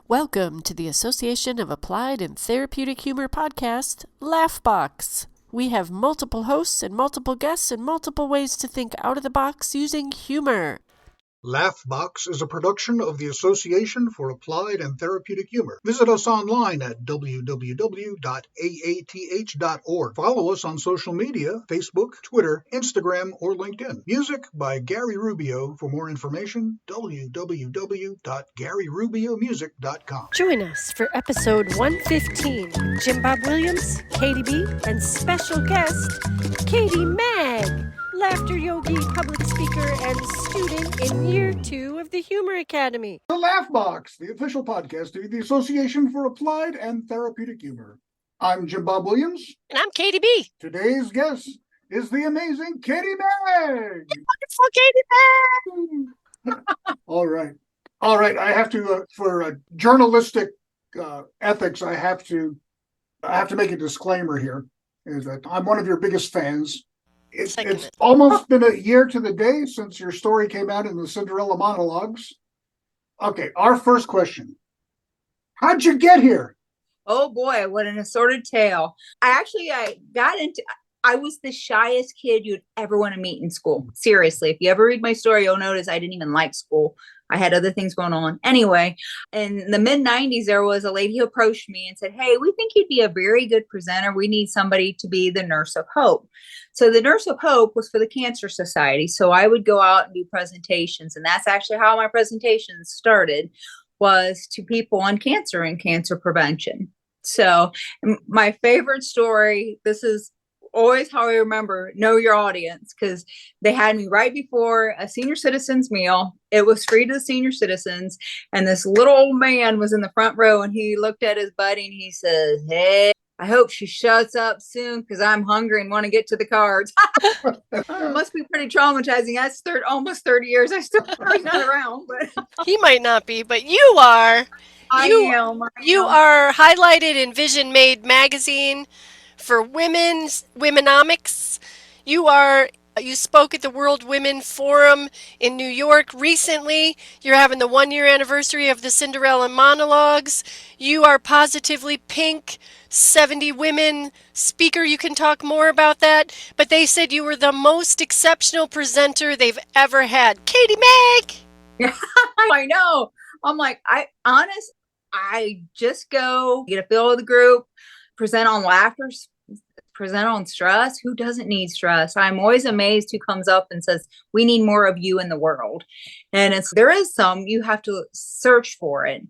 Welcome to the Association of Applied and Therapeutic Humor podcast, Laughbox. We have multiple hosts and multiple guests and multiple ways to think out of the box using humor. Laughbox is a production of the Association for Applied and Therapeutic Humor. Visit us online at www.aath.org. Follow us on social media, Facebook, Twitter, Instagram, or LinkedIn. Music by Gary Rubio. For more information, www.garyrubiomusic.com. Join us for episode 115 with Jim Bob Williams, Katy B, and special guest, Katy Maag, Laughter Yogi, public speaker, and student in year 2 of the Humor Academy. The Laughbox, the official podcast of the Association for Applied and Therapeutic Humor. I'm Jim Bob Williams. And I'm Katy B. Today's guest is the amazing Katy Maag. Wonderful Katy Maag! All right. I have to, for journalistic ethics, I have to make a disclaimer here, is that I'm one of your biggest fans. It's almost been a year to the day since your story came out in the Cinderella monologues. Okay, our first question. How'd you get here? Oh boy, what an assorted tale. I was the shyest kid you'd ever want to meet in school. Seriously, if you ever read my story, you'll notice I didn't even like school. I had other things going on. Anyway, in the mid-90s, there was a lady who approached me and said, "Hey, we think you'd be a very good presenter. We need somebody to be the Nurse of Hope." So the Nurse of Hope was for the Cancer Society. So I would go out and do presentations. And that's actually how my presentations started, was to people on cancer and cancer prevention. So my favorite story, this is always how I remember, know your audience, because they had me right before a senior citizens meal. It was free to the senior citizens. And this little old man was in the front row, and he looked at his buddy and he says, "Hey, I hope she shuts up soon because I'm hungry and want to get to the cards." It must be pretty traumatizing. That's almost 30 years. I still probably not around, but He might not be, but you are. I am. You are highlighted in Vision Made magazine for Womenomics. You spoke at the World Women Forum in New York recently. You're having the 1-year anniversary of the Cinderella monologues. You are Positively Pink 70 Women speaker. You can talk more about that. But they said you were the most exceptional presenter they've ever had. Katy Maag! I know. I'm like, I just go get a feel of the group, present on laughter, present on stress. Who doesn't need stress? I'm always amazed who comes up and says, "We need more of you in the world." And there is some, you have to search for it.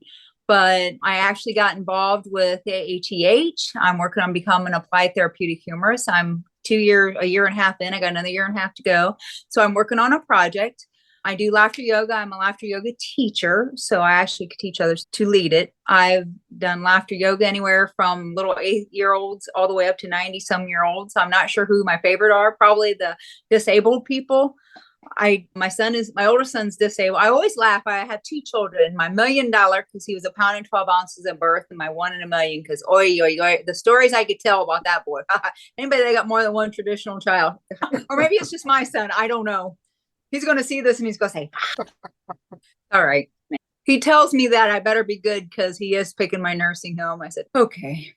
But I actually got involved with AATH. I'm working on becoming an applied therapeutic humorist. I'm a year and a half in. I got another year and a half to go. So I'm working on a project. I do laughter yoga. I'm a laughter yoga teacher, so I actually teach others to lead it. I've done laughter yoga anywhere from little 8-year-olds all the way up to 90-some-year-olds. I'm not sure who my favorite are. Probably the disabled people. My older son's disabled. I always laugh. I have 2 children. My $1 million, because he was 1 pound and 12 ounces at birth, and my 1 in a million, because the stories I could tell about that boy. Anybody that got more than one traditional child, or maybe it's just my son. I don't know. He's going to see this and he's going to say, "All right." He tells me that I better be good because he is picking my nursing home. I said, "Okay."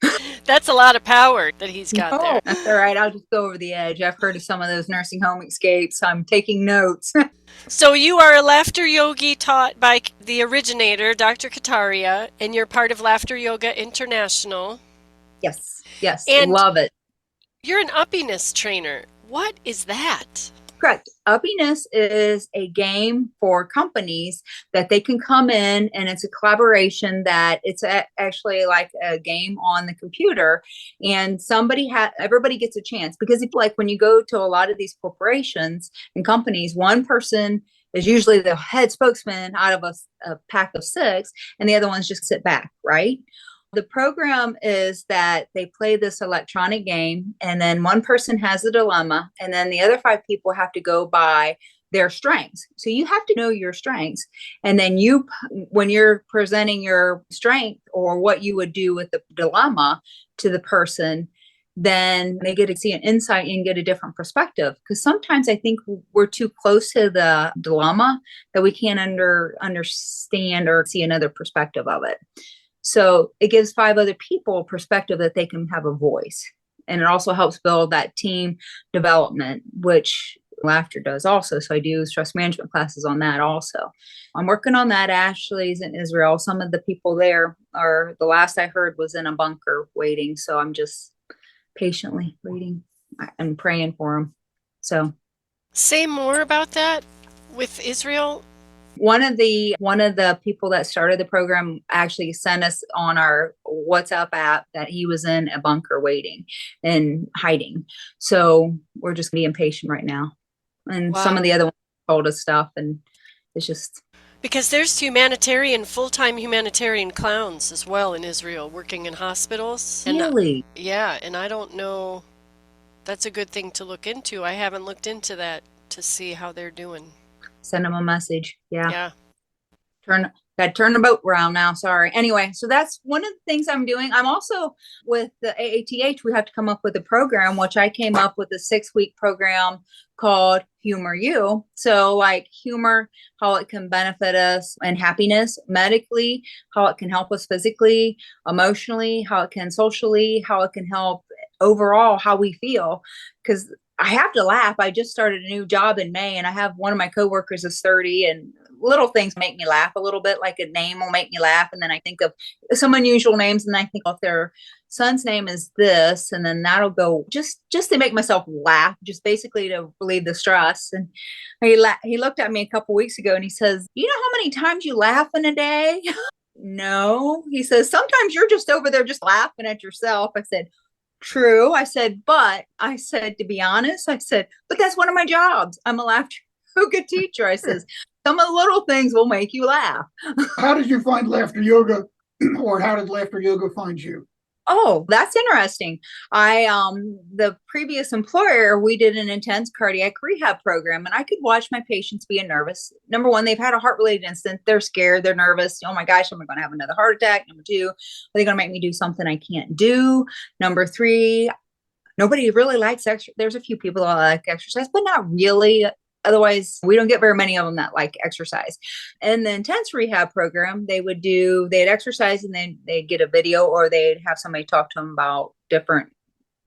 That's a lot of power that he's got there. That's all right. I'll just go over the edge. I've heard of some of those nursing home escapes. I'm taking notes. So you are a laughter yogi taught by the originator, Dr. Kataria, and you're part of Laughter Yoga International. Yes. And love it. You're an uppiness trainer. What is that? Correct. Uppiness is a game for companies that they can come in, and it's a collaboration that it's actually like a game on the computer, and everybody gets a chance, because it's like when you go to a lot of these corporations and companies, one person is usually the head spokesman out of a pack of 6, and the other ones just sit back, right? The program is that they play this electronic game, and then one person has a dilemma, and then the other 5 people have to go by their strengths. So you have to know your strengths. And then when you're presenting your strength or what you would do with the dilemma to the person, then they get to see an insight and get a different perspective. Because sometimes I think we're too close to the dilemma that we can't understand or see another perspective of it. So it gives 5 other people a perspective that they can have a voice. And it also helps build that team development, which Laughter does also. So I do stress management classes on that also. I'm working on that. Ashley's in Israel. Some of the people there are, the last I heard was in a bunker waiting. So I'm just patiently waiting and praying for them. So say more about that with Israel. One of the people that started the program actually sent us on our WhatsApp app that he was in a bunker waiting and hiding. So we're just being patient right now. And Wow. Some of the other ones told us stuff, and it's just because there's full-time humanitarian clowns as well in Israel working in hospitals. really. Yeah, and I don't know. That's a good thing to look into. I haven't looked into that to see how they're doing. Send them a message. Yeah. Gotta turn the boat around now. Sorry. Anyway, so that's one of the things I'm doing. I'm also with the AATH. We have to come up with a program, which I came up with a 6-week program called Humor You. So like humor, how it can benefit us, and happiness medically, how it can help us physically, emotionally, how it can socially, how it can help overall how we feel. Because I have to laugh. I just started a new job in May, and I have one of my coworkers is 30, and little things make me laugh a little bit, like a name will make me laugh. And then I think of some unusual names, and I think if their son's name is this, and then that'll go just to make myself laugh, just basically to relieve the stress. And he looked at me a couple weeks ago and he says, "You know how many times you laugh in a day?" No, he says, "Sometimes you're just over there just laughing at yourself." I said, "True." I said, to be honest, I said, "But that's one of my jobs. I'm a laughter yoga teacher." I says, "Some of the little things will make you laugh." How did you find laughter yoga, or how did laughter yoga find you? Oh, that's interesting. The previous employer, we did an intense cardiac rehab program, and I could watch my patients being nervous. Number one, they've had a heart-related incident. They're scared. They're nervous. Oh my gosh, am I going to have another heart attack? Number 2, are they going to make me do something I can't do? Number 3, nobody really likes exercise. There's a few people that like exercise, but not really. Otherwise, we don't get very many of them that like exercise. In the intense rehab program, they'd exercise, and then they'd get a video, or they'd have somebody talk to them about different,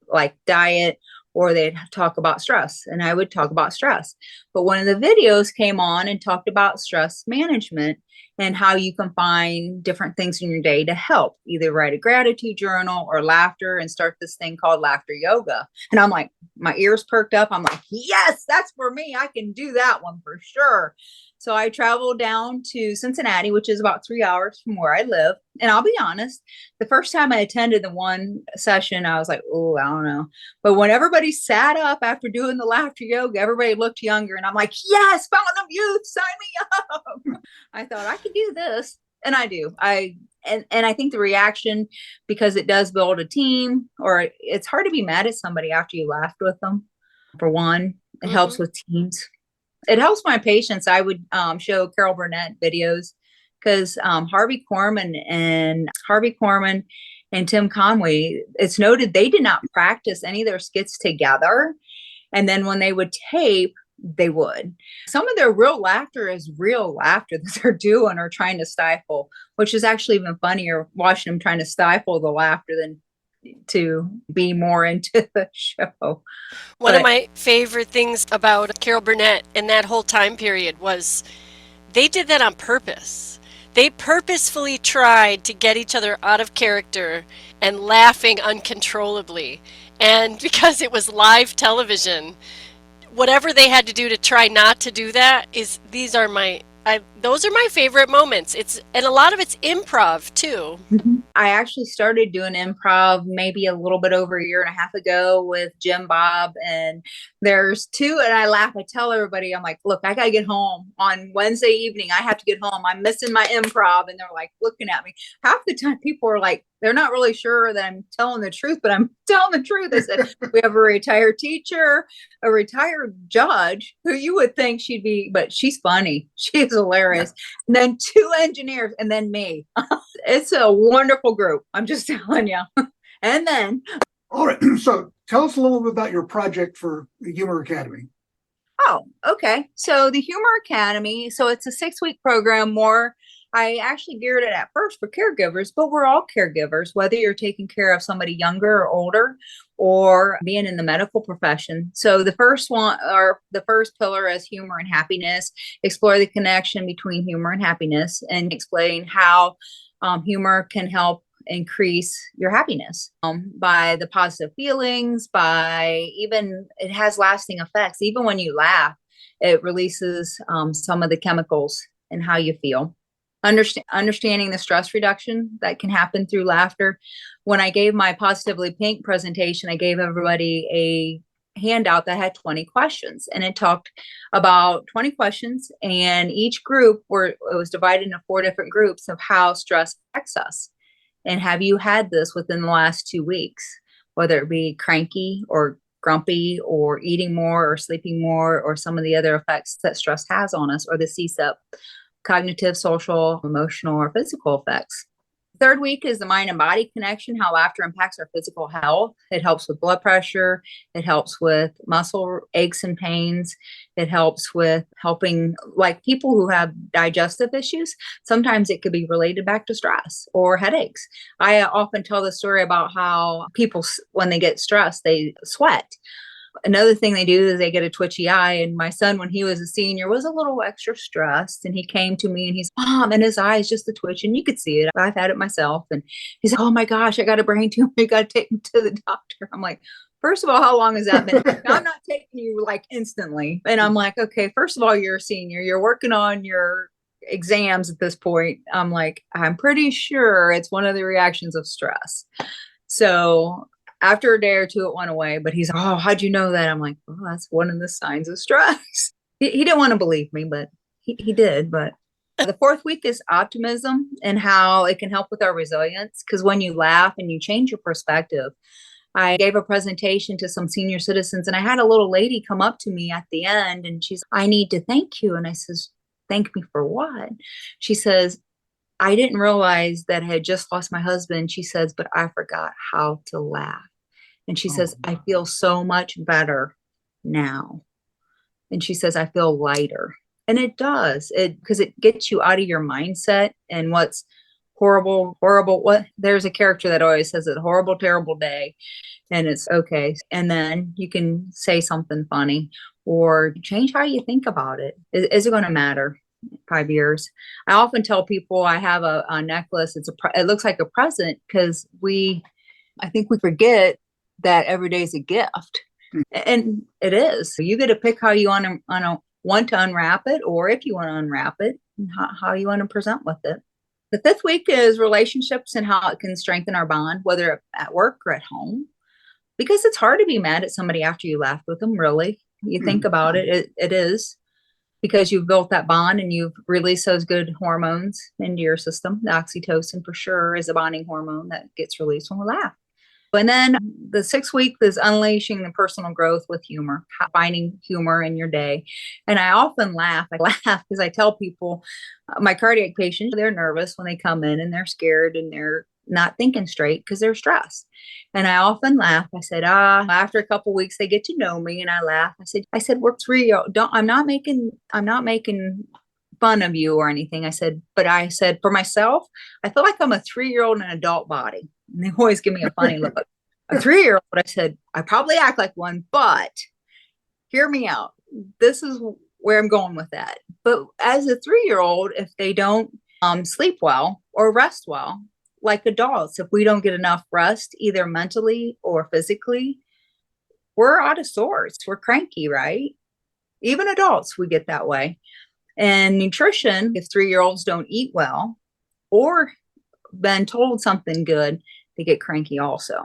like diet, or they'd talk about stress, and I would talk about stress. But one of the videos came on and talked about stress management and how you can find different things in your day to help, either write a gratitude journal or laughter, and start this thing called laughter yoga. And I'm like, my ears perked up. I'm like, yes, that's for me. I can do that one for sure. So I traveled down to Cincinnati, which is about 3 hours from where I live. And I'll be honest, the first time I attended the one session, I was like, oh, I don't know. But when everybody sat up after doing the laughter yoga, everybody looked younger. And I'm like, yes, Fountain of Youth, sign me up. I thought I could do this. And I do. And I think the reaction, because it does build a team, or it's hard to be mad at somebody after you laughed with them. For one, it helps with teams. It helps my patients. I would show Carol Burnett videos, because Harvey Korman and Tim Conway, it's noted they did not practice any of their skits together. And then when they would tape, they would. Some of their real laughter is real laughter that they're doing or trying to stifle, which is actually even funnier watching them trying to stifle the laughter than to be more into the show. One of my favorite things about Carol Burnett and that whole time period was they did that on purpose. They purposefully tried to get each other out of character and laughing uncontrollably. And because it was live television, whatever they had to do to try not to do that those are my favorite moments. And a lot of it's improv too. I actually started doing improv maybe a little bit over a year and a half ago with Jim Bob, and there's 2, and I laugh. I tell everybody, I'm like, look, I got to get home on Wednesday evening. I have to get home. I'm missing my improv. And they're like looking at me. Half the time people are like, they're not really sure that I'm telling the truth, but I'm telling the truth. I said, we have a retired teacher, a retired judge, who you would think she'd be, but she's funny. She's hilarious. And then 2 engineers, and then me. It's a wonderful group. I'm just telling you. And then All right. So tell us a little bit about your project for the Humor Academy. Oh, okay. So the Humor Academy, so it's a 6-week program more. I actually geared it at first for caregivers, but we're all caregivers, whether you're taking care of somebody younger or older or being in the medical profession. So the first one, or the first pillar, is humor and happiness. Explore the connection between humor and happiness and explain how humor can help increase your happiness by the positive feelings, by even it has lasting effects. Even when you laugh, it releases some of the chemicals and how you feel. Understanding the stress reduction that can happen through laughter. When I gave my Positively Pink presentation, I gave everybody a handout that had 20 questions, and it talked about 20 questions, and each group it was divided into 4 different groups of how stress affects us. And have you had this within the last 2 weeks, whether it be cranky or grumpy or eating more or sleeping more or some of the other effects that stress has on us, or the CSEP, cognitive, social, emotional, or physical effects. Third week is the mind and body connection, how laughter impacts our physical health. It helps with blood pressure. It helps with muscle aches and pains. It helps with helping, like people who have digestive issues. Sometimes it could be related back to stress or headaches. I often tell the story about how people, when they get stressed, they sweat. Another thing they do is they get a twitchy eye. And my son, when he was a senior, was a little extra stressed. And he came to me and he's, Mom, and his eyes just a twitch. And you could see it. I've had it myself. And he's like, oh my gosh, I got a brain tumor. You got to take me to the doctor. I'm like, first of all, how long has that been? I'm not taking you like instantly. And I'm like, okay, first of all, you're a senior. You're working on your exams at this point. I'm like, I'm pretty sure it's one of the reactions of stress. So after a day or two, it went away, but he's, oh, how'd you know that? I'm like, well, that's one of the signs of stress. He didn't want to believe me, but he did. But the fourth week is optimism and how it can help with our resilience. Because when you laugh and you change your perspective, I gave a presentation to some senior citizens, and I had a little lady come up to me at the end, and she's, I need to thank you. And I says, thank me for what? She says, I didn't realize that I had just lost my husband. She says, but I forgot how to laugh. And she says, I feel so much better now. And she says, I feel lighter. And it does, because it gets you out of your mindset and what's horrible, there's a character that always says it, horrible, terrible day. And it's okay. And then you can say something funny or change how you think about it. Is it going to matter? 5 years. I often tell people I have a necklace. It looks like a present because I think we forget that every day is a gift, and it is. So you get to pick how you want to unwrap it, or if you want to unwrap it, and how you want to present with it. The fifth week is relationships and how it can strengthen our bond, whether at work or at home, because it's hard to be mad at somebody after you laughed with them. Really, you think about it, it is. Because you've built that bond and you've released those good hormones into your system. The oxytocin for sure is a bonding hormone that gets released when we laugh. And then the 6th week is unleashing the personal growth with humor, finding humor in your day. And I often laugh. I laugh because I tell people, my cardiac patients, they're nervous when they come in and they're scared and they're not thinking straight because they're stressed. And I often laugh. I said, after a couple of weeks, they get to know me, and I laugh. I said, we're 3 I'm not making fun of you or anything. But I said, for myself, I feel like I'm a 3-year-old in an adult body. And they always give me a funny look. A 3-year-old, I said, I probably act like one, but hear me out. This is where I'm going with that. But as a 3-year-old, if they don't sleep well or rest well, like adults, if we don't get enough rest, either mentally or physically, we're out of sorts. We're cranky, right? Even adults, we get that way. And nutrition, if 3-year-olds don't eat well or been told something good, they get cranky also.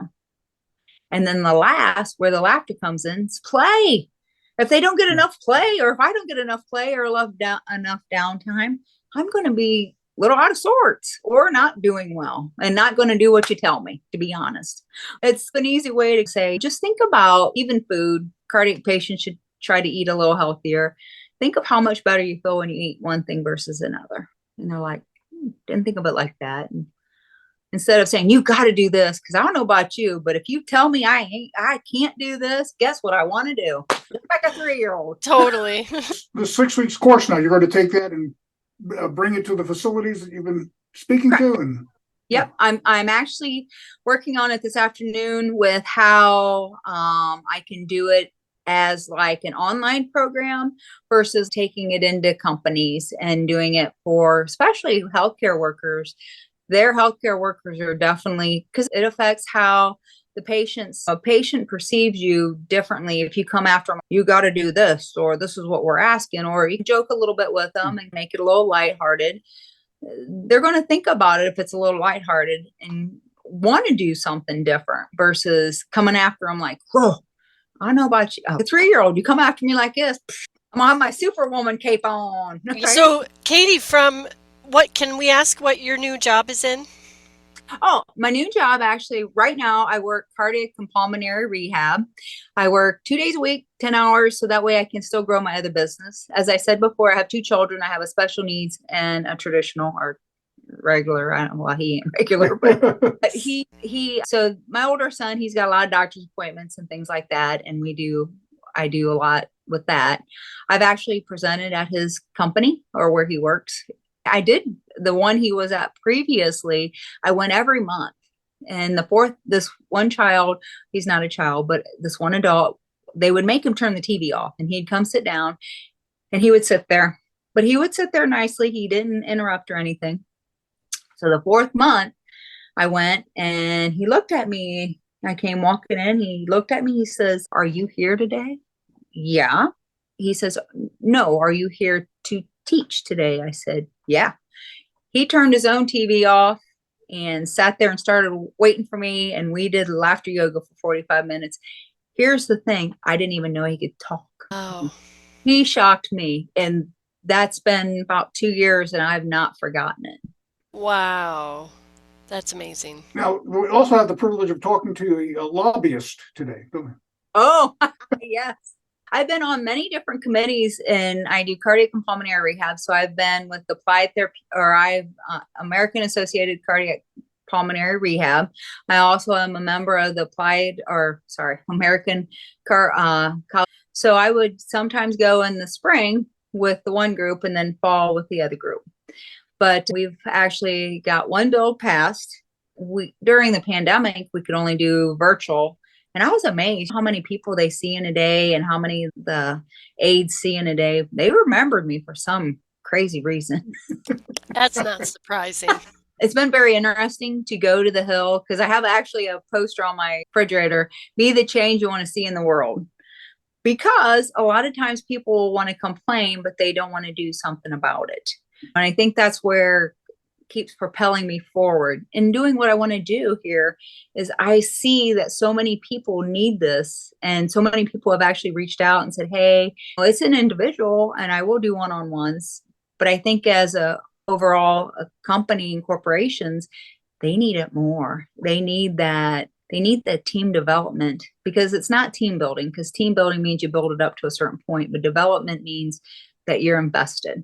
And then the last, where the laughter comes in, is play. If they don't get enough play, or if I don't get enough play or enough downtime, I'm going to be little out of sorts or not doing well and not going to do what you tell me, to be honest. It's an easy way to say, just think about even food. Cardiac patients should try to eat a little healthier. Think of how much better you feel when you eat one thing versus another. And they're like, didn't think of it like that. And Instead of saying, you got to do this, because I don't know about you, but if you tell me I can't do this, guess what I want to do? Just like a 3-year-old. Totally. The 6 weeks course now, you're going to take that and bring it to the facilities that you've been speaking to. And yep, I'm actually working on it this afternoon with how I can do it as like an online program versus taking it into companies and doing it for especially healthcare workers. Their healthcare workers are definitely, because it affects how a patient perceives you differently. If you come after them, you got to do this, or this is what we're asking, or you joke a little bit with them and make it a little lighthearted. They're going to think about it if it's a little lighthearted and want to do something different versus coming after them like, whoa, I don't know about you. A 3-year-old, you come after me like this, I'm on my Superwoman cape on. Right? So, Katy, what can we ask what your new job is in? Oh, my new job, actually, right now, I work cardiac and pulmonary rehab. I work 2 days a week, 10 hours, so that way I can still grow my other business. As I said before, I have 2 children. I have a special needs and a traditional or regular. I don't know why he ain't regular, but so my older son, he's got a lot of doctor's appointments and things like that. And I do a lot with that. I've actually presented at his company or where he works. I did the one he was at previously. I went every month. And this one child, he's not a child, but this one adult, they would make him turn the TV off and he'd come sit down and he would sit there, but he would sit there nicely. He didn't interrupt or anything. So the 4th month I went and he looked at me. I came walking in. He looked at me. He says, "Are you here today?" Yeah. He says, "No, are you here to teach today?" I said, "Yeah." He turned his own TV off and sat there and started waiting for me. And we did laughter yoga for 45 minutes. Here's the thing. I didn't even know he could talk. Oh. He shocked me. And that's been about 2 years and I've not forgotten it. Wow. That's amazing. now we also have the privilege of talking to a lobbyist today. Oh, yes. I've been on many different committees and I do cardiac and pulmonary rehab. So I've been with the Applied Therapy American Associated Cardiac Pulmonary Rehab. I also am a member of the American So I would sometimes go in the spring with the one group and then fall with the other group. But we've actually got one bill passed. During the pandemic, we could only do virtual. And I was amazed how many people they see in a day and how many the aides see in a day. They remembered me for some crazy reason. That's not surprising. It's been very interesting to go to the Hill because I have actually a poster on my refrigerator, "Be the change you want to see in the world." Because a lot of times people want to complain, but they don't want to do something about it. And I think that's where keeps propelling me forward and doing what I want to do here is I see that so many people need this and so many people have actually reached out and said, "Hey, it's an individual and I will do one-on-ones." But I think as a company and corporations, they need it more. They need that team development because it's not team building because team building means you build it up to a certain point, but development means that you're invested.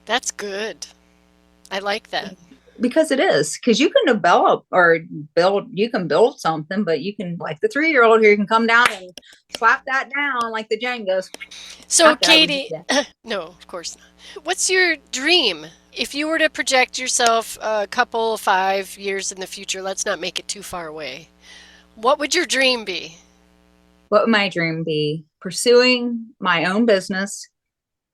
That's good. I like that. Because it is. Because you can develop or build, you can build something, but you can, like the 3-year-old here, you can come down and slap that down like the Jengas. So, Katy, no, of course not. What's your dream? If you were to project yourself a couple, 5 years in the future, let's not make it too far away. What would your dream be? What would my dream be? Pursuing my own business.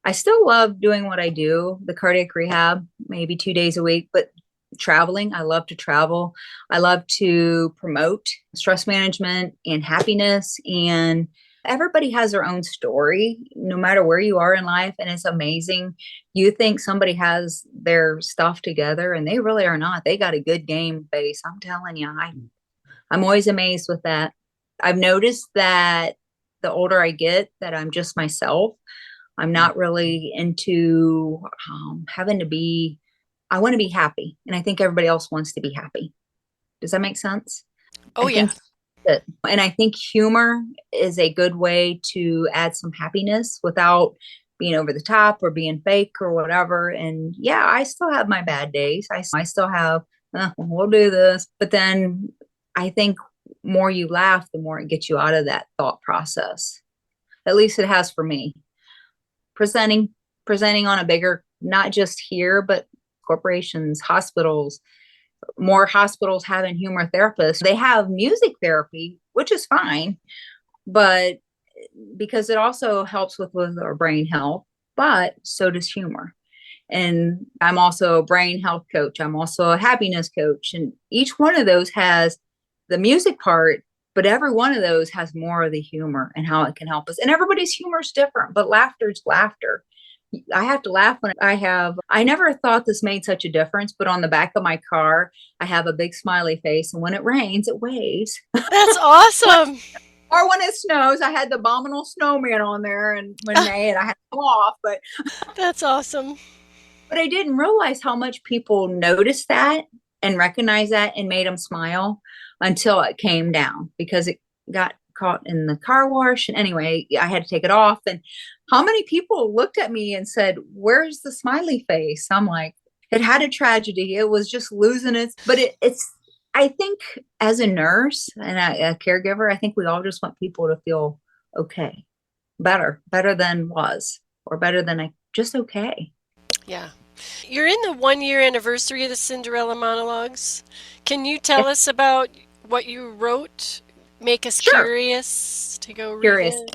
I still love doing what I do, the cardiac rehab, maybe 2 days a week, but traveling, I love to travel. I love to promote stress management and happiness. And everybody has their own story, no matter where you are in life. And it's amazing. You think somebody has their stuff together and they really are not. They got a good game face. I'm telling you, I'm always amazed with that. I've noticed that the older I get, that I'm just myself. I'm not really into having to be, I want to be happy. And I think everybody else wants to be happy. Does that make sense? Oh, yeah. And I think humor is a good way to add some happiness without being over the top or being fake or whatever. And yeah, I still have my bad days. I still have we'll do this. But then I think more you laugh, the more it gets you out of that thought process. At least it has for me. Presenting on a bigger, not just here, but corporations, hospitals, more hospitals having humor therapists. They have music therapy, which is fine, but because it also helps with our brain health, but so does humor. And I'm also a brain health coach. I'm also a happiness coach. And each one of those has the music part, but every one of those has more of the humor and how it can help us. And everybody's humor is different, but laughter is laughter. I have to laugh when I never thought this made such a difference, but on the back of my car, I have a big smiley face. And when it rains, it waves. That's awesome. Or when it snows, I had the abominable snowman on there and when May and I had to come off, but that's awesome. But I didn't realize how much people noticed that and recognized that and made them smile until it came down because it got caught in the car wash. And anyway, I had to take it off. And how many people looked at me and said, "Where's the smiley face?" I'm like, it had a tragedy. It was just losing its, but it's, I think as a nurse and a caregiver, I think we all just want people to feel okay, better than was, or better than just okay. Yeah. You're in the 1-year anniversary of the Cinderella monologues. Can you tell us about what you wrote? Make us curious to go read it.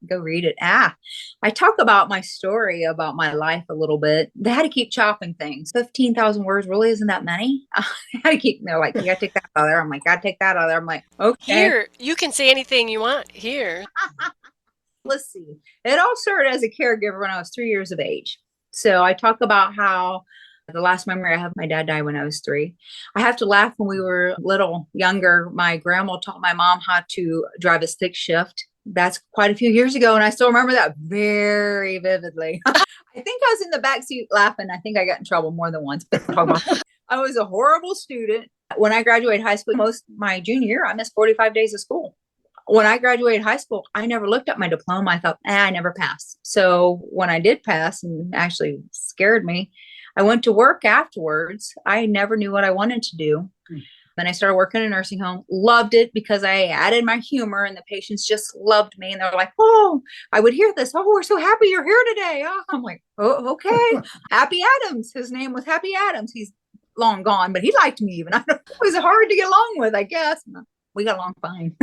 Go read it. I talk about my story, about my life a little bit. They had to keep chopping things. 15,000 words really isn't that many. I had to keep, they're like, you gotta take that out of there. I'm like, gotta take that out of there. I'm like, okay. Here, you can say anything you want here. Let's see. It all started as a caregiver when I was 3 years of age. So I talk about how the last memory I have, my dad died when I was 3. I have to laugh when we were little, younger. My grandma taught my mom how to drive a stick shift. That's quite a few years ago. And I still remember that very vividly. I think I was in the backseat laughing. I think I got in trouble more than once. But I was a horrible student. When I graduated high school, my junior year, I missed 45 days of school. When I graduated high school, I never looked at my diploma. I thought, I never passed. So when I did pass, and actually scared me, I went to work afterwards. I never knew what I wanted to do. Then I started working in a nursing home. Loved it because I added my humor and the patients just loved me. And they're like, oh, I would hear this. Oh, we're so happy you're here today. Oh, I'm like, oh, okay. Happy Adams. His name was Happy Adams. He's long gone, but he liked me even. It was hard to get along with, I guess. We got along fine.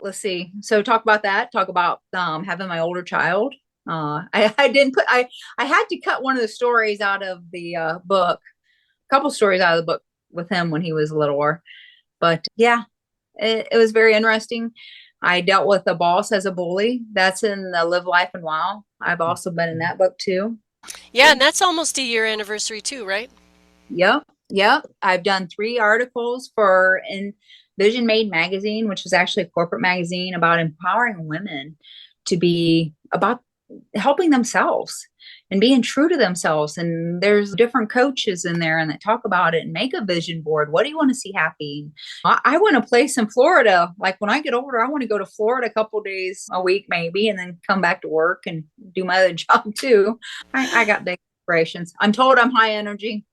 Let's see. So talk about that. Talk about having my older child. I had to cut one of the stories out of the book, a couple stories out of the book with him when he was littler. But yeah, it was very interesting. I dealt with a boss as a bully. That's in the Live Life and Wow. I've also been in that book too. Yeah, and that's almost a year anniversary too, right? Yep. I've done 3 articles for Vision Made magazine, which is actually a corporate magazine about empowering women to be about helping themselves and being true to themselves. And there's different coaches in there and that talk about it and make a vision board. What do you want to see happy? I want a place in Florida. Like when I get older, I want to go to Florida a couple days a week, maybe, and then come back to work and do my other job too. I got big aspirations. I'm told I'm high energy.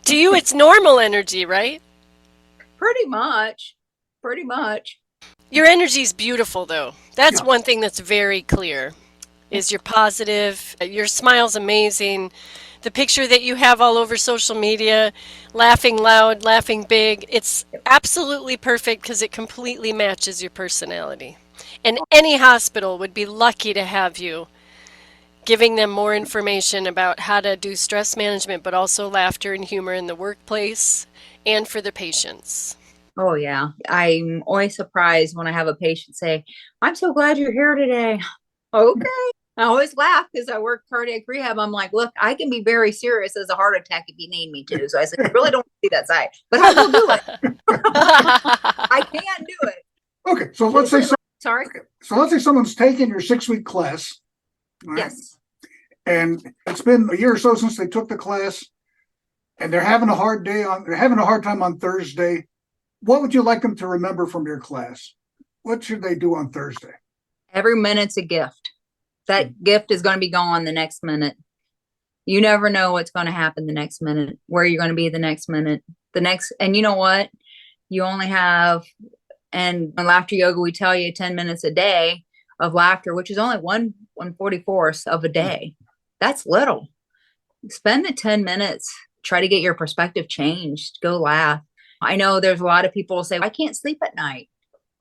To you, it's normal energy, right? Pretty much. Your energy is beautiful, though. That's one thing that's very clear, is you're positive. Your smile's amazing. The picture that you have all over social media, laughing loud, laughing big, it's absolutely perfect because it completely matches your personality. And any hospital would be lucky to have you, giving them more information about how to do stress management, but also laughter and humor in the workplace and for the patients. Oh, yeah. I'm always surprised when I have a patient say, I'm so glad you're here today. Okay. I always laugh because I work cardiac rehab. I'm like, look, I can be very serious as a heart attack if you need me to. So I said, I really don't see that side, but I will do it. I can do it. Okay. So let's say, sorry. Okay. So let's say someone's taken your 6-week class. Right? Yes. And it's been a year or so since they took the class and they're having a hard time on Thursday. What would you like them to remember from your class? What should they do on Thursday? Every minute's a gift. That gift is going to be gone the next minute. You never know what's going to happen the next minute, where you're going to be the next minute. And you know what? You only have, and in laughter yoga, we tell you 10 minutes a day of laughter, which is only 1/44th of a day. That's little. Spend the 10 minutes, try to get your perspective changed. Go laugh. I know there's a lot of people who say, I can't sleep at night.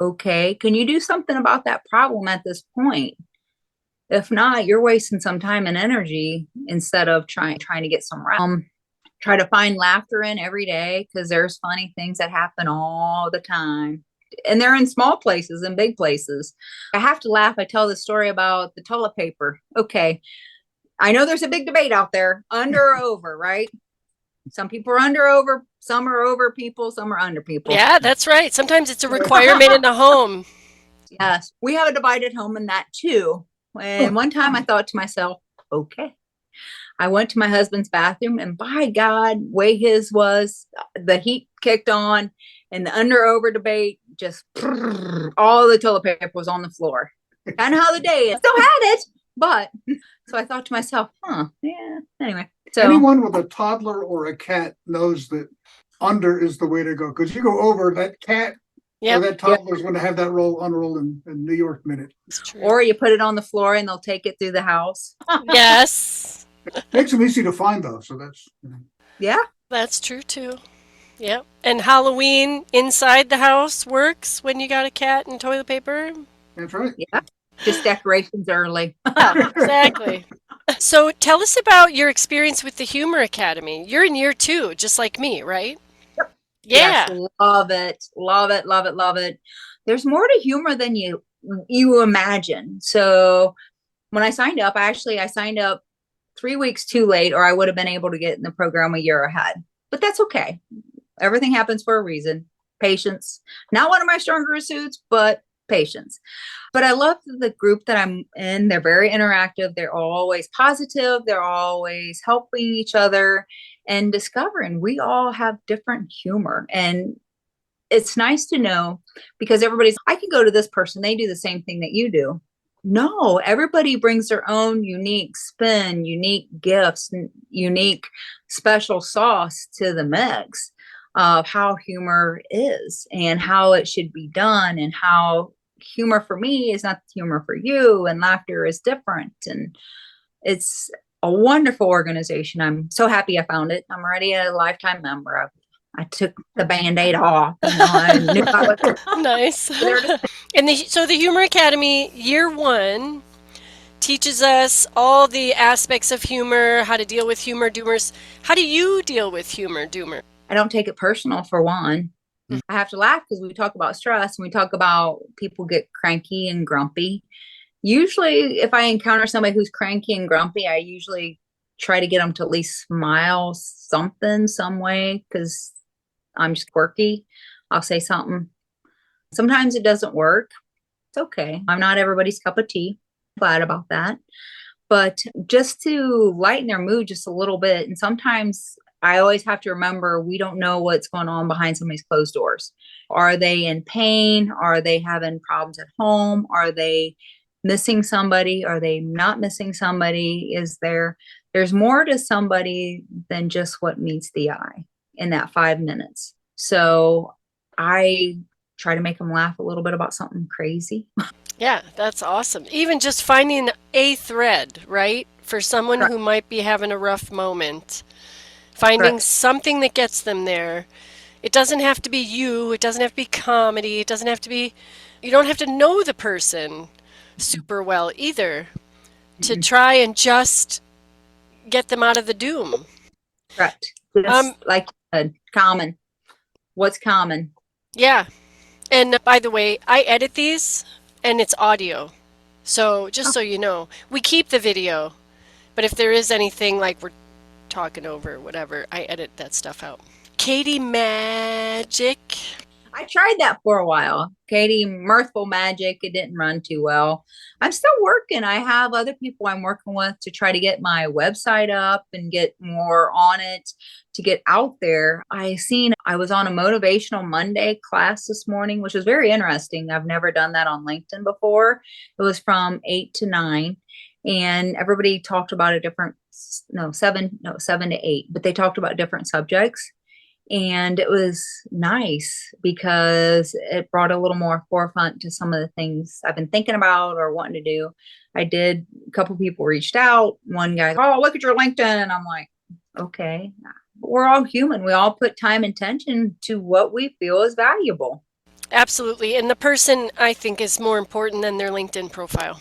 Okay. Can you do something about that problem at this point? If not, you're wasting some time and energy instead of trying to get some rest. Try to find laughter in every day, because there's funny things that happen all the time. And they're in small places and big places. I have to laugh. I tell the story about the toilet paper. Okay. I know there's a big debate out there, under or over, right? Some people are under over, some are over people, some are under people. Yeah, that's right. Sometimes it's a requirement in the home. Yes. We have a divided home in that too. And one time I thought to myself, okay. I went to my husband's bathroom, and by God, way his was, the heat kicked on, and the under over debate, just all the toilet paper was on the floor. Kind of how the day is. Still had it, but so I thought to myself, yeah. Anyway, so anyone with a toddler or a cat knows that under is the way to go, because you go over, that cat or that toddler's going to have that roll unroll in New York minute. Or you put it on the floor and they'll take it through the house. Yes. Makes them easy to find, though. So that's, yeah, that's true too. Yep. And Halloween inside the house works when you got a cat and toilet paper. That's right. Yeah. Just decorations early. Yeah, exactly. So tell us about your experience with the Humor Academy. You're in year 2, just like me, right? Yep. Yeah. Yes, love it. Love it. Love it. Love it. There's more to humor than you imagine. So when I signed up, I signed up 3 weeks too late, or I would have been able to get in the program a year ahead. But that's okay. Everything happens for a reason. Patience. Not one of my stronger suits, but patience. But I love the group that I'm in. They're very interactive. They're always positive. They're always helping each other and discovering we all have different humor. And it's nice to know, because I can go to this person. They do the same thing that you do. No, everybody brings their own unique spin, unique gifts, unique special sauce to the mix of how humor is and how it should be done, and how humor for me is not humor for you, and laughter is different. And it's a wonderful organization. I'm so happy I found it. I'm already a lifetime member. I took the Band-Aid off. I knew I was nice. And so the Humor Academy, year 1, teaches us all the aspects of humor, how to deal with humor doomers. How do you deal with humor doomer? I don't take it personal, for one. I have to laugh because we talk about stress and we talk about people get cranky and grumpy. Usually, if I encounter somebody who's cranky and grumpy, I usually try to get them to at least smile some way, because I'm just quirky. I'll say something. Sometimes it doesn't work. It's okay. I'm not everybody's cup of tea. I'm glad about that. But just to lighten their mood just a little bit. And sometimes I always have to remember, we don't know what's going on behind somebody's closed doors. Are they in pain? Are they having problems at home? Are they missing somebody? Are they not missing somebody? There's more to somebody than just what meets the eye in that 5 minutes. So I try to make them laugh a little bit about something crazy. Yeah, that's awesome. Even just finding a thread, right? For someone who might be having a rough moment. Finding something that gets them there. It doesn't have to be you. It doesn't have to be comedy. It doesn't have to be, you don't have to know the person super well either to try and just get them out of the doom. Correct. Just like you said, common. What's common? Yeah. And by the way, I edit these and it's audio. So just so you know, we keep the video, but if there is anything like we're talking over or whatever, I edit that stuff out. Katy Magic. I tried that for a while. Katy, Mirthful Magic. It didn't run too well. I'm still working. I have other people I'm working with to try to get my website up and get more on it, to get out there. I was on a Motivational Monday class this morning, which was very interesting. I've never done that on LinkedIn before. It was from 8 to 9. And everybody talked about 7 to 8, but they talked about different subjects. And it was nice because it brought a little more forefront to some of the things I've been thinking about or wanting to do. A couple people reached out. One guy, oh, look at your LinkedIn. And I'm like, okay, we're all human. We all put time and attention to what we feel is valuable. Absolutely. And the person, I think, is more important than their LinkedIn profile.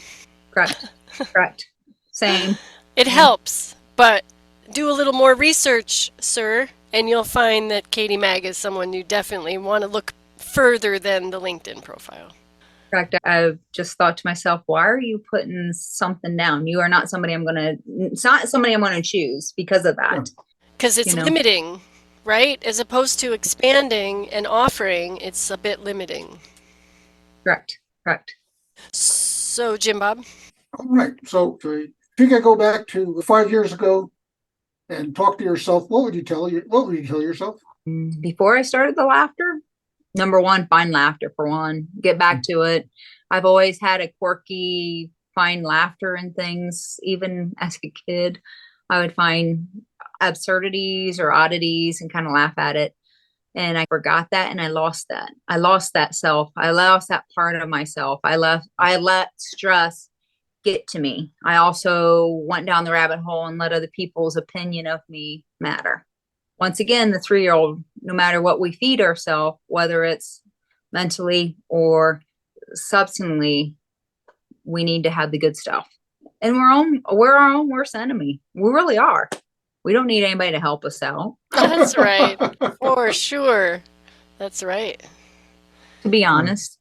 Correct. Correct. Same. It helps, but do a little more research, sir, and you'll find that Katy Maag is someone you definitely want to look further than the LinkedIn profile. Correct. I've just thought to myself, why are you putting something down? You are not somebody it's not somebody I'm going to choose because of that. Because it's limiting, right? As opposed to expanding and offering, it's a bit limiting. Correct. Correct. So, Jim Bob? All right. So if you could go back to 5 years ago and talk to yourself, what would you tell yourself? Before I started the laughter, number one, find laughter for one. Get back to it. I've always had a quirky, find laughter in things. Even as a kid, I would find absurdities or oddities and kind of laugh at it. And I forgot that, and I lost that. I lost that self. I lost that part of myself. I let stress get to me. I also went down the rabbit hole and let other people's opinion of me matter. Once again, the 3-year-old, no matter what we feed ourselves, whether it's mentally or substantially, we need to have the good stuff. And we're our own worst enemy. We really are. We don't need anybody to help us out. That's right. For sure. That's right. To be honest.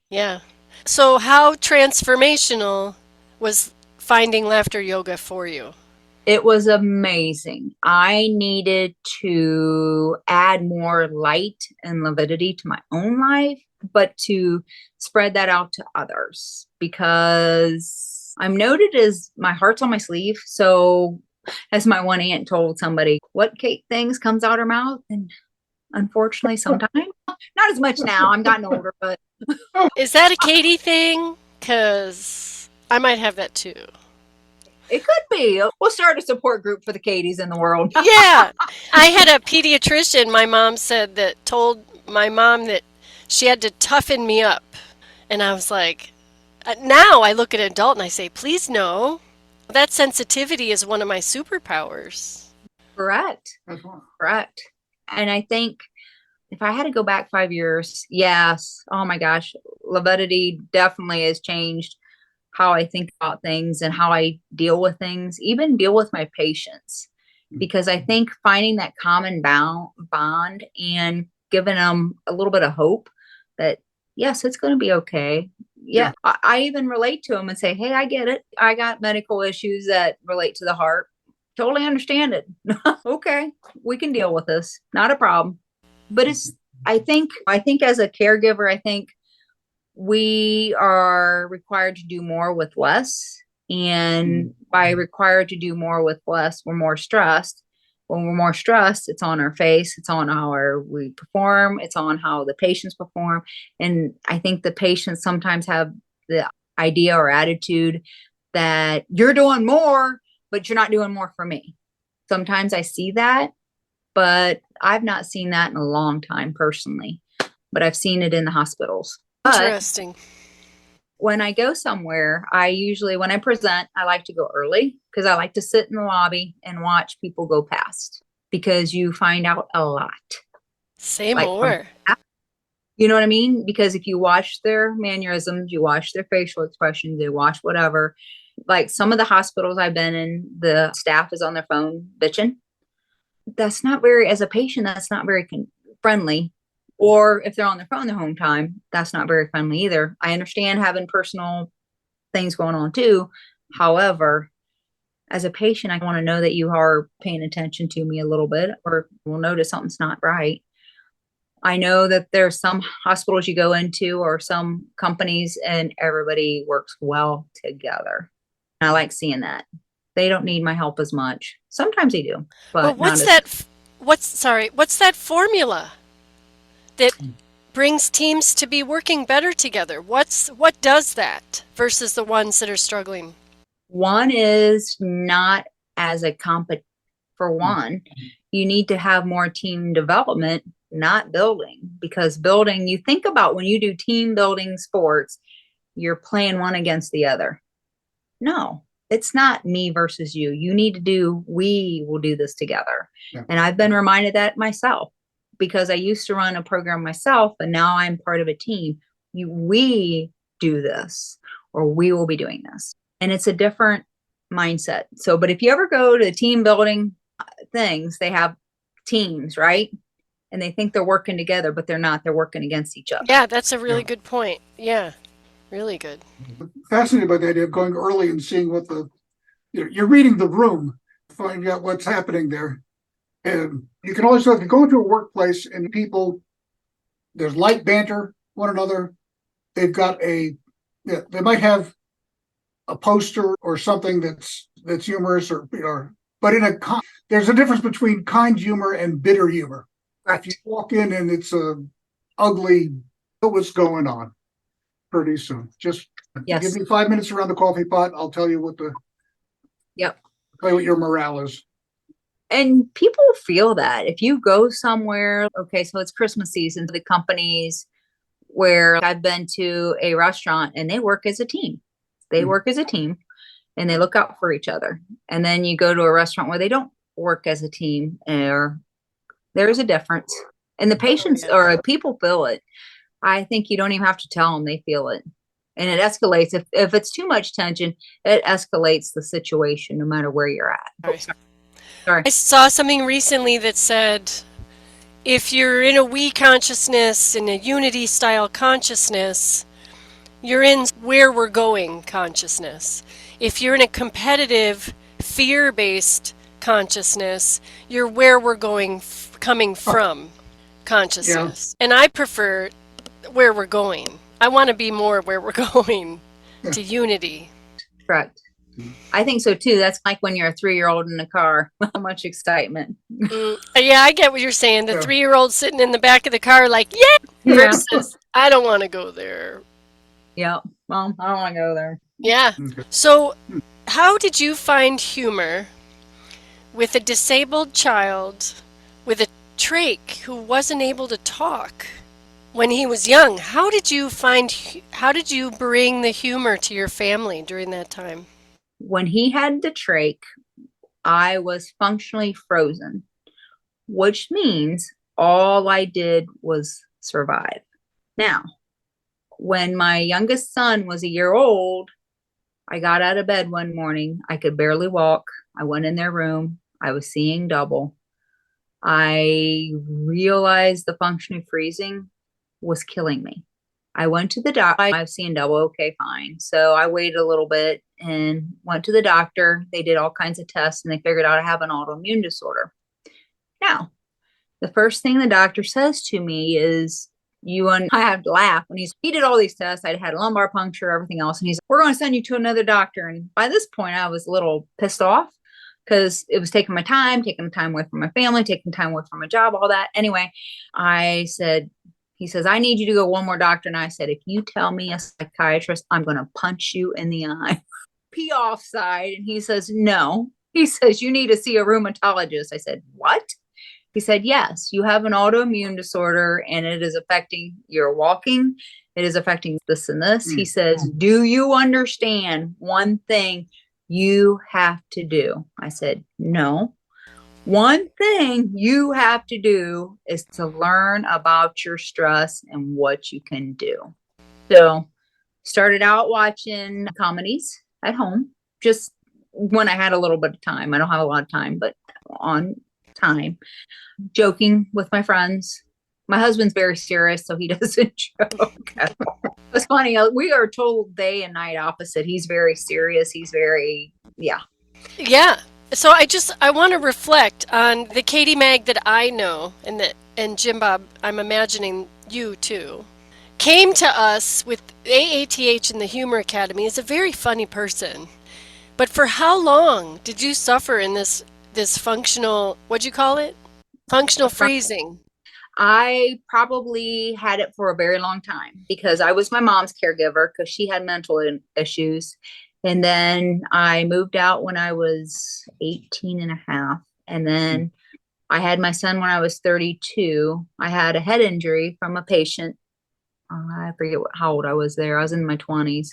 Yeah. So how transformational was finding laughter yoga for you? It was amazing. I needed to add more light and lividity to my own life, but to spread that out to others, because I'm noted as my heart's on my sleeve. So as my one aunt told somebody, what Kate things comes out her mouth? And unfortunately, sometimes, not as much now, I'm gotten older, but. Is that a Katy thing? Because I might have that too. It could be. We'll start a support group for the Katys in the world. Yeah. I had a pediatrician, my mom said, that told my mom that she had to toughen me up. And I was like, now I look at an adult and I say, please no. That sensitivity is one of my superpowers. Correct. Correct. And I think if I had to go back 5 years, yes. Oh my gosh. Lividity definitely has changed how I think about things and how I deal with things, even deal with my patients. Because I think finding that common bond and giving them a little bit of hope that, yes, it's going to be okay. Yeah. I even relate to them and say, hey, I get it. I got medical issues that relate to the heart. Totally understand it. Okay. We can deal with this. Not a problem. But I think as a caregiver, I think we are required to do more with less. And by required to do more with less, we're more stressed. When we're more stressed, it's on our face, it's on how we perform, it's on how the patients perform. And I think the patients sometimes have the idea or attitude that you're doing more, but you're not doing more for me. Sometimes I see that, but I've not seen that in a long time personally, but I've seen it in the hospitals. Interesting. When I go somewhere, when I present, I like to go early because I like to sit in the lobby and watch people go past, because you find out a lot. Say more. You know what I mean? Because if you watch their mannerisms, you watch their facial expressions, they watch whatever. Like some of the hospitals I've been in, the staff is on their phone bitching. As a patient, that's not very friendly. Or if they're on their phone the whole time, that's not very friendly either. I understand having personal things going on too. However, as a patient, I want to know that you are paying attention to me a little bit, or will notice something's not right. I know that there's some hospitals you go into or some companies and everybody works well together. And I like seeing that. They don't need my help as much. Sometimes they do. But what's that formula that brings teams to be working better together? What does that versus the ones that are struggling? One is not as a for one, You need to have more team development, not building, because building, you think about when you do team building sports, you're playing one against the other. No, it's not me versus you. You need to do, we will do this together. Yeah. And I've been reminded that myself, because I used to run a program myself, and now I'm part of a team. We do this, or we will be doing this. And it's a different mindset. So, but if you ever go to team building things, they have teams, right? And they think they're working together, but they're not. They're working against each other. Yeah, that's a really good point. Yeah, really good. Fascinated by the idea of going early and seeing what you're reading the room, finding out what's happening there. And you can always, if you go into a workplace and people, there's light banter, one another. They've got they might have a poster or something that's humorous, but there's a difference between kind humor and bitter humor. Right. If you walk in and it's a ugly, what's going on pretty soon. Just give me 5 minutes around the coffee pot. I'll tell you what what your morale is. And people feel that if you go somewhere, okay, so it's Christmas season, the companies where I've been to a restaurant and they work as a team. They work as a team and they look out for each other. And then you go to a restaurant where they don't work as a team, or there's a difference. And the patients or people feel it. I think you don't even have to tell them, they feel it. And it escalates. If it's too much tension, it escalates the situation no matter where you're at. Sorry. I saw something recently that said, if you're in a we consciousness, in a unity style consciousness, you're in where we're going consciousness. If you're in a competitive, fear-based consciousness, you're where we're going, coming from consciousness. Yeah. And I prefer where we're going. I want to be more where we're going to unity. Correct. I think so too. That's like when you're a 3-year-old in the car. How much excitement. Yeah, I get what you're saying. The 3-year-old sitting in the back of the car like, yeah, versus I don't want to go there. Yeah, well, I don't want to go there. Yeah. So how did you find humor with a disabled child with a trach who wasn't able to talk when he was young? How did you bring the humor to your family during that time? When he had the trach, I was functionally frozen, which means all I did was survive. Now, when my youngest son was a year old, I got out of bed one morning. I could barely walk. I went in their room. I was seeing double. I realized the functioning freezing was killing me. I went to the doctor. I've seen double. Okay, fine. So I waited a little bit and went to the doctor. They did all kinds of tests and they figured out I have an autoimmune disorder. Now, the first thing the doctor says to me is, I have to laugh when he did all these tests. I'd had lumbar puncture, everything else. And he's like, we're going to send you to another doctor. And by this point, I was a little pissed off because it was taking time away from my family, taking time away from my job, all that. Anyway, he says, I need you to go one more doctor. And I said, if you tell me a psychiatrist, I'm going to punch you in the eye. Pee offside. And he says, no. He says, you need to see a rheumatologist. I said, what? He said, yes, you have an autoimmune disorder and it is affecting your walking. It is affecting this and this. He says, do you understand one thing you have to do? I said, no. One thing you have to do is to learn about your stress and what you can do. So started out watching comedies at home, just when I had a little bit of time. I don't have a lot of time, but on time, joking with my friends. My husband's very serious, so he doesn't joke at all. It's funny. We are total day and night opposite. He's very serious. He's very, yeah. So I want to reflect on the Katy Maag that I know, and Jim Bob, I'm imagining you too, came to us with AATH in the Humor Academy as a very funny person. But for how long did you suffer in this functional, what'd you call it? Functional freezing. I probably had it for a very long time because I was my mom's caregiver because she had mental issues. And then I moved out when I was 18 and a half. And then I had my son when I was 32. I had a head injury from a patient. I forget how old I was there. I was in my 20s.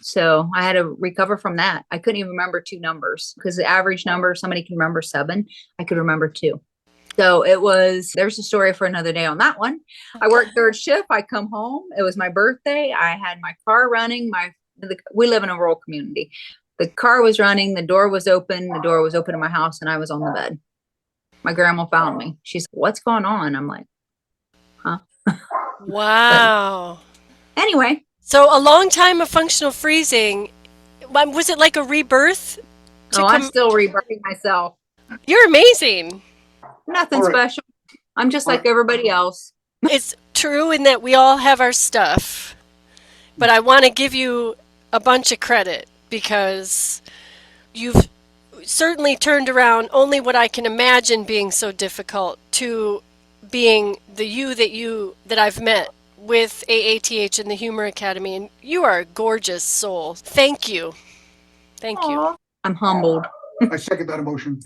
So I had to recover from that. I couldn't even remember 2 numbers because the average number, somebody can remember 7. I could remember 2. So there's a story for another day on that one. I worked 3rd shift. I come home. It was my birthday. I had my car running. We live in a rural community. The car was running. The door was open. The door was open in my house and I was on the bed. My grandma found me. She's, what's going on? I'm like, huh? Wow. But anyway. So a long time of functional freezing. Was it like a rebirth? I'm still rebirthing myself. You're amazing. Nothing special. I'm just like everybody else. It's true in that we all have our stuff. But I want to give you a bunch of credit because you've certainly turned around only what I can imagine being so difficult to being the you that I've met with AATH and the Humor Academy. And you are a gorgeous soul. Thank you. Thank you. I'm humbled. I second that emotion.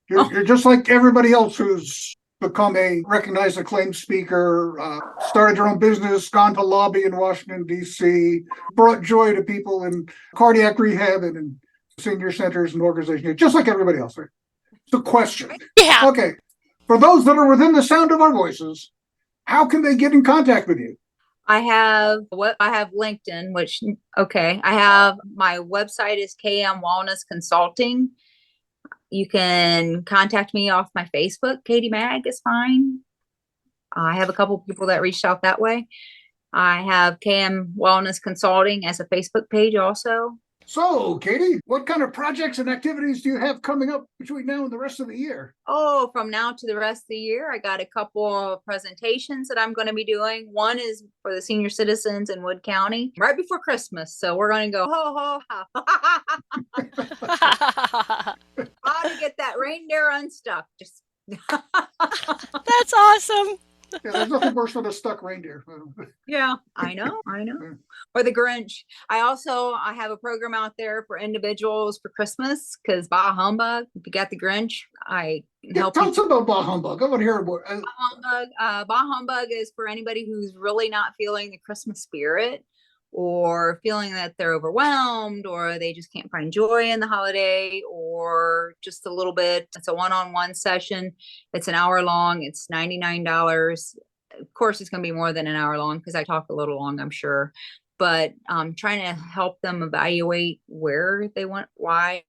You're just like everybody else who's become a recognized acclaimed speaker, started your own business, gone to lobby in Washington, D.C., brought joy to people in cardiac rehab and in senior centers and organizations, just like everybody else, right? The question. Yeah. Okay. For those that are within the sound of our voices, how can they get in contact with you? I have LinkedIn, I have my website is KM Wellness Consulting. You can contact me off my Facebook. Katy Maag is fine. I have a couple people that reached out that way. I have KM Wellness Consulting as a Facebook page also. So, Katy, what kind of projects and activities do you have coming up between now and the rest of the year? Oh, from now to the rest of the year, I got a couple of presentations that I'm going to be doing. One is for the senior citizens in Wood County right before Christmas. So we're going to go, ho, ho, ha. How to get that reindeer unstuck. Just That's awesome. Yeah, there's nothing worse than a stuck reindeer. Yeah, I know. Or the Grinch. I have a program out there for individuals for Christmas because bah humbug. If you got the Grinch, I can help you. Tell us about bah humbug. I want to hear more. Bah humbug is for anybody who's really not feeling the Christmas spirit or feeling that they're overwhelmed or they just can't find joy in the holiday or just a little bit. It's a one-on-one session. It's an hour long. It's $99. Of course, it's going to be more than an hour long because I talk a little long, I'm sure. But I'm trying to help them evaluate where they want, why,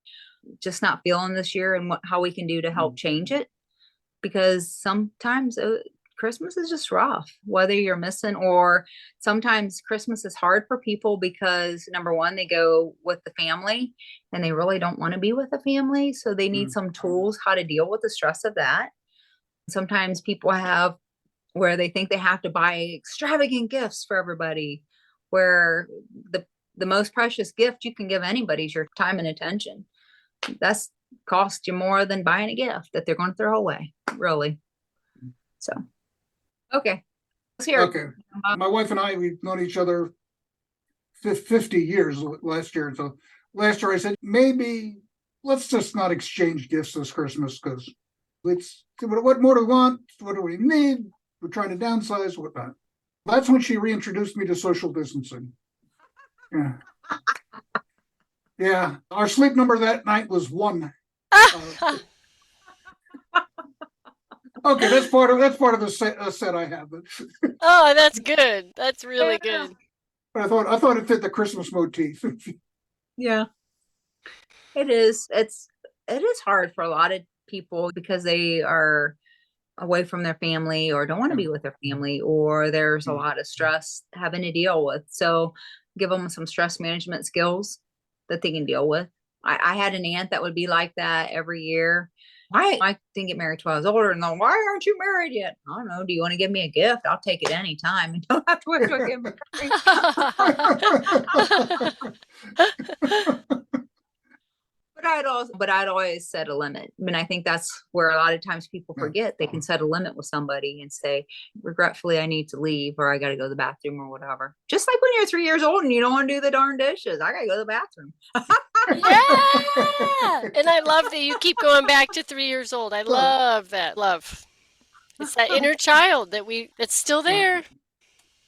just not feeling this year and how we can do to help change it. Because sometimes Christmas is just rough, whether you're missing or sometimes Christmas is hard for people because number one, they go with the family and they really don't want to be with the family. So they need some tools how to deal with the stress of that. Sometimes people have where they think they have to buy extravagant gifts for everybody, where the most precious gift you can give anybody is your time and attention. That's cost you more than buying a gift that they're going to throw away, really. So. Okay. Let's hear it. Okay. My wife and I, we've known each other 50 years last year. So last year I said, maybe let's just not exchange gifts this Christmas because what more do we want? What do we need? We're trying to downsize, whatnot. That's when she reintroduced me to social distancing. Yeah. Yeah. Our sleep number that night was 1. Okay, that's part of the set I have. Oh, that's good. That's really good. But I thought it fit the Christmas motif. Yeah, it is. It is hard for a lot of people because they are away from their family or don't want to be with their family, or there's a lot of stress having to deal with. So give them some stress management skills that they can deal with. I had an aunt that would be like that every year. I didn't get married till I was older, and then why aren't you married yet? I don't know. Do you want to give me a gift? I'll take it anytime. You don't have to wait till I get married. But I'd always set a limit. I mean, I think that's where a lot of times people forget they can set a limit with somebody and say, regretfully, I need to leave or I got to go to the bathroom or whatever. Just like when you're 3 years old and you don't want to do the darn dishes. I got to go to the bathroom. Yeah. And I love that you keep going back to 3 years old. I love that. Love. It's that inner child that's still there.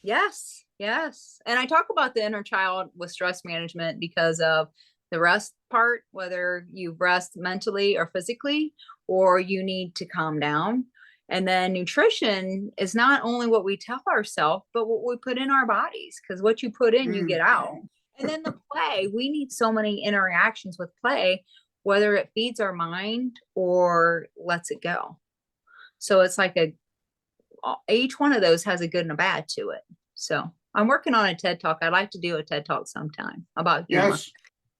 Yes, yes. And I talk about the inner child with stress management because of the rest part, whether you rest mentally or physically, or you need to calm down. And then nutrition is not only what we tell ourselves, but what we put in our bodies, because what you put in, you get out. And then the play, we need so many interactions with play, whether it feeds our mind or lets it go. So it's like each one of those has a good and a bad to it. So I'm working on a TED Talk. I'd like to do a TED Talk sometime about humor.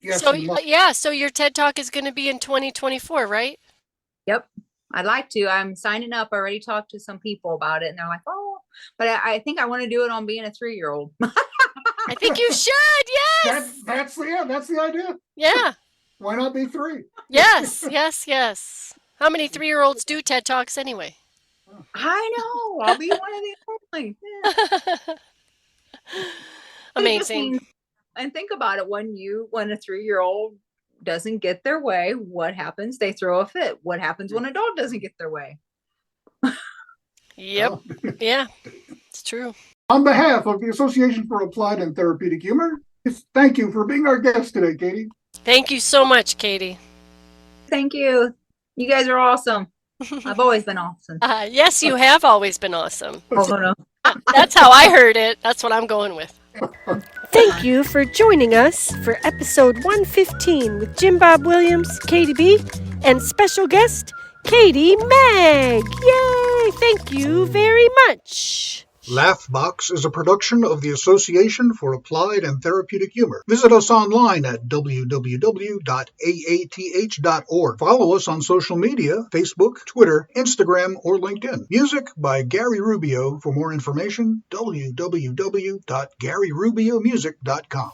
Yes. So your TED Talk is going to be in 2024, right? Yep. I'd like to. I'm signing up. I already talked to some people about it, and they're like, "Oh," but I think I want to do it on being a 3-year-old. I think you should. Yes. That's the idea. Yeah. Why not be 3? Yes. How many 3-year-olds do TED Talks anyway? I know. I'll be one of the only. Yeah. Amazing. And think about it. When a 3-year-old doesn't get their way, what happens? They throw a fit. What happens when a dog doesn't get their way? Yep. Yeah, it's true. On behalf of the Association for Applied and Therapeutic Humor, thank you for being our guest today, Katy. Thank you so much, Katy. Thank you. You guys are awesome. I've always been awesome. Yes, you have always been awesome. Oh, no. That's how I heard it. That's what I'm going with. Thank you for joining us for episode 115 with Jim Bob Williams, Katy B, and special guest, Katy Maag. Yay! Thank you very much. Laughbox is a production of the Association for Applied and Therapeutic Humor. Visit us online at www.aath.org. Follow us on social media, Facebook, Twitter, Instagram, or LinkedIn. Music by Gary Rubio. For more information, www.garyrubiomusic.com.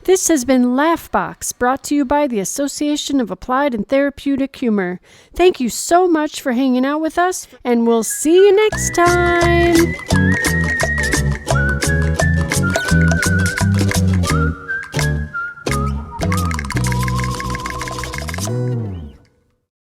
This has been Laughbox, brought to you by the Association of Applied and Therapeutic Humor. Thank you so much for hanging out with us, and we'll see you next time.